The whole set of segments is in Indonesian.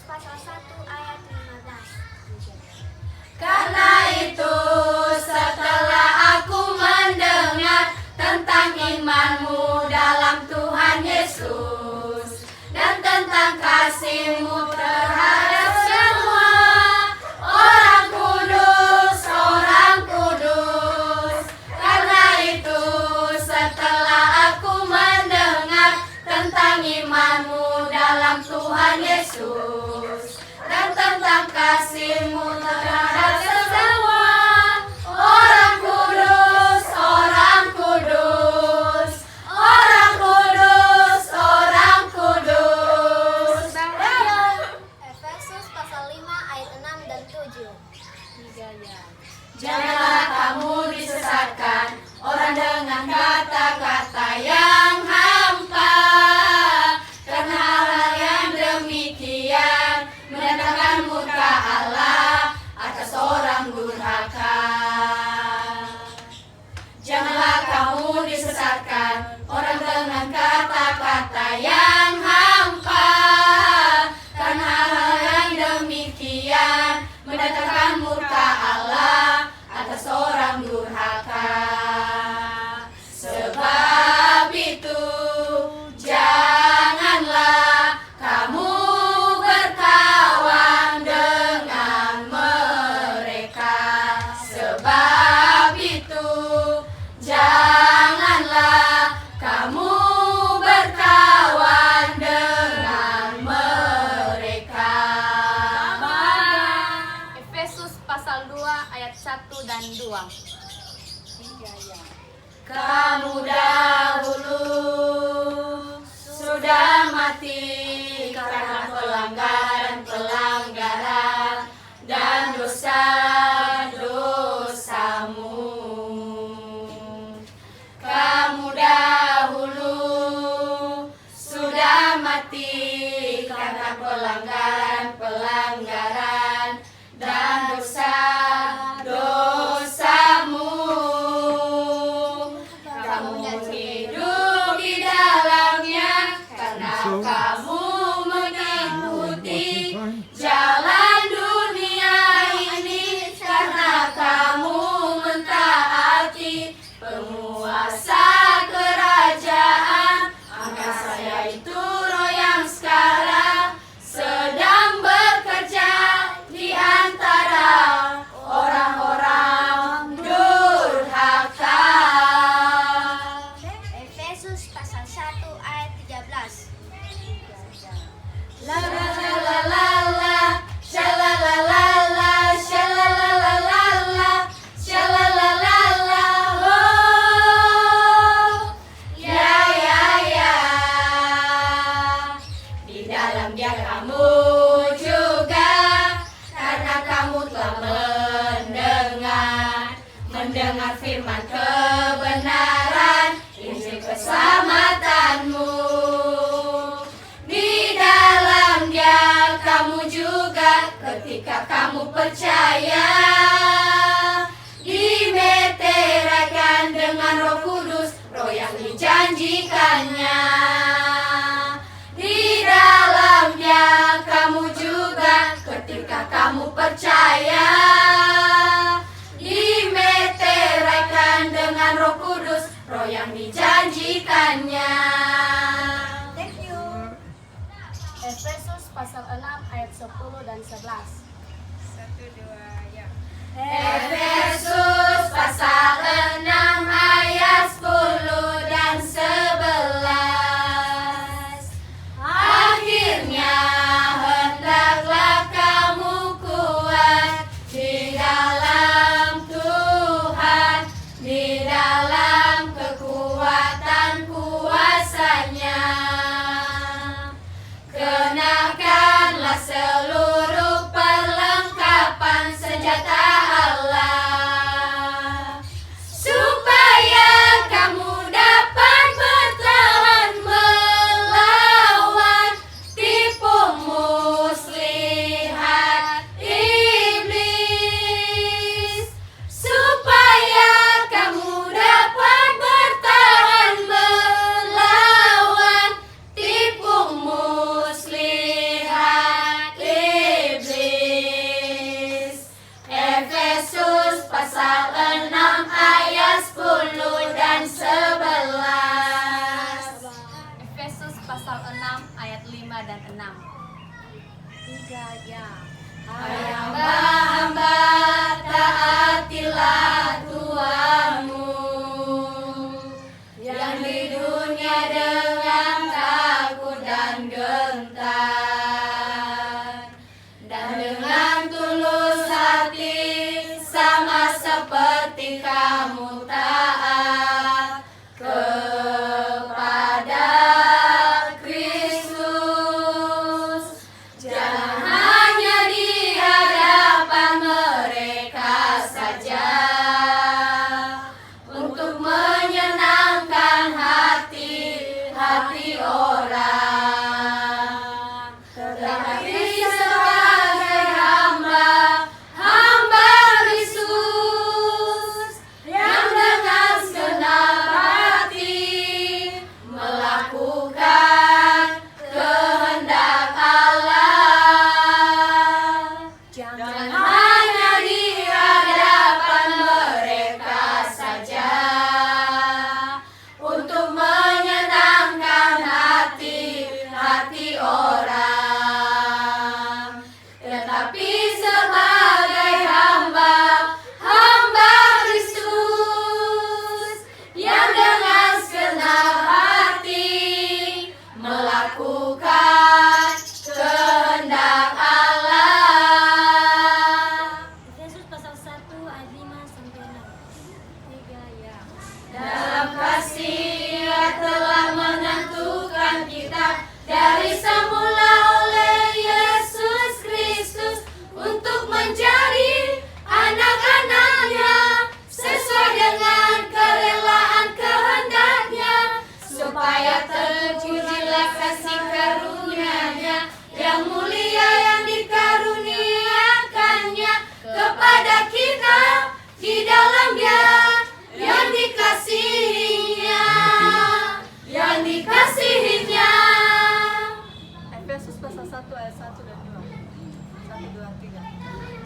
pasal 1 ayat 15. Karena itu setelah aku mendengar tentang imanmu dalam Tuhan Yesus dan tentang kasih-Mu terhadap semua orang kudus, karena itu setelah aku mendengar tentang imanmu dalam Tuhan Yesus dan tentang kasih-Mu terhadap semua orang kudus, Efesus pasal 5 ayat 6 dan 7. Janganlah kamu disesatkan orang dengan kata-kata yang hampa, karena hal yang demikian mendatangkan murka Allah atas orang durhaka. Janganlah kamu disesatkan orang dengan kata-kata yang hampa, karena hal yang demikian mendatangkan murka Allah atas orang durhaka. Sebab itu janganlah kamu berkawan dengan mereka. Sebab itu janganlah kamu berkawan dengan mereka. Efesus pasal 2 ayat 1 dan 2. Kamu dahulu sudah mati karena pelanggaran dan dosa-dosamu. Kamu dahulu sudah mati karena pelanggaran dan dosa-dosamu. Kamu hidup di dalamnya karena kamu mengikuti jalan dunia ini, karena kamu mentaati penguasa kerajaan angkasa, yaitu roh yang sekarang sedang bekerja di antara orang-orang durhaka. Efesus pasal 1 ayat 13. La la la la la la, shalalalala, shalalalala, shalalalala, oh, ya ya ya. Di dalam Dia kamu juga, karena kamu telah mendengar firman kebenaran, Injil keselamatanmu. Di dalam Dia kamu juga, ketika kamu percaya, dimeteraikan dengan Roh Kudus, Roh yang dijanjikannya. Di dalam Dia kamu juga, ketika kamu percaya, dimeteraikan dengan Roh Kudus, Roh yang dijanjikannya. Thank you. Efesus pasal 6 ayat 10 dan 11. Efesus pasal 6 ayat 10 dan 11. Akhirnya hendaklah kamu kuat di dalam Tuhan, di dalam kekuatan kuasa-Nya. Kenakanlah seluruh perlengkapan senjata Allah, ayat 6. 3 ya. Hai hamba-hamba, taatilah Tuhanmu yang di dunia dengan takut dan gentar, dan dengan tulus hati sama seperti kamu taat kepada Kristus. Jangan hanya di hadapan mereka saja untuk menyenangkan hati orang, tetapi sebagai hamba Kristus yang dengan segenap hati melakukan kehendak Allah. Jangan hanya di hadapan mereka saja untuk menyenangkan hati orang, tetapi sebagai hamba Kristus yang dengan segenap hati melakukan kehendak Allah. Efesus pasal 1 ayat 5 sampai 6. 3 ya. Dalam kasih Ia telah menentukan kita dari semula oleh Yesus Kristus untuk menjadi anak-anak-Nya sesuai dengan kerelaan kehendak-Nya, supaya terpujilah kasih karunia-Nya yang mulia yang dikaruniakannya kepada kita di dalam Dia yang dikasihinya. Efesus pasal 1 ayat 1 dan 2. 1, 2, 3.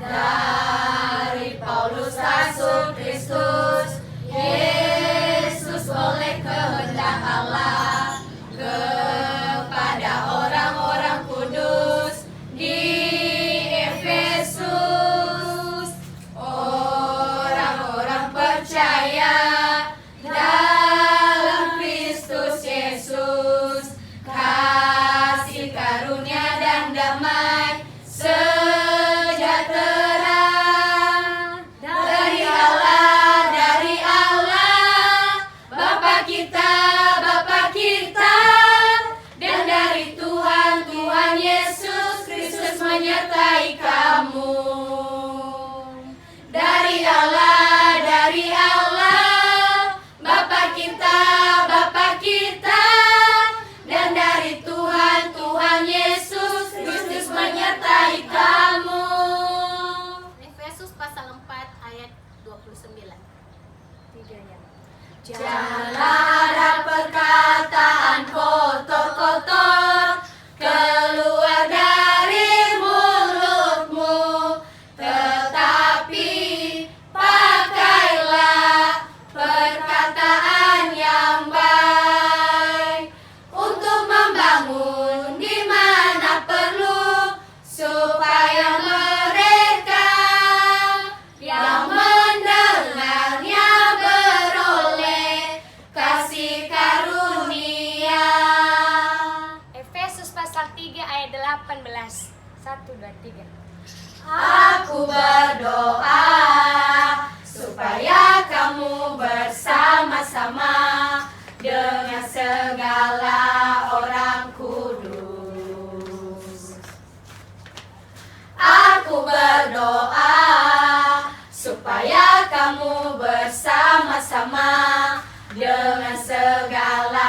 Dari Paulus rasul Kristus Yesus oleh kehendak Allah, kepada orang-orang kudus di Efesus, orang-orang percaya dalam Kristus Yesus, kasih karunia dan damai sejahtera dari Allah Bapa kita dan dari Tuhan Yesus Kristus menyertai kamu. Dari Allah Bapa kita dan dari Tuhan Yesus Kristus menyertai kamu. Efesus pasal 4 ayat 29. 3 ya. Janganlah ada perkataan kotor-kotor keluar dari mulutmu, tetapi pakailah perkataan yang baik untuk membangun di mana perlu, supaya mereka yang mendengarnya beroleh kasih karunia. Efesus pasal 3 ayat 18. 1, 2, 3. Aku berdoa supaya kamu bersama-sama dengan segala orang kudus. Aku berdoa supaya kamu bersama-sama dengan segala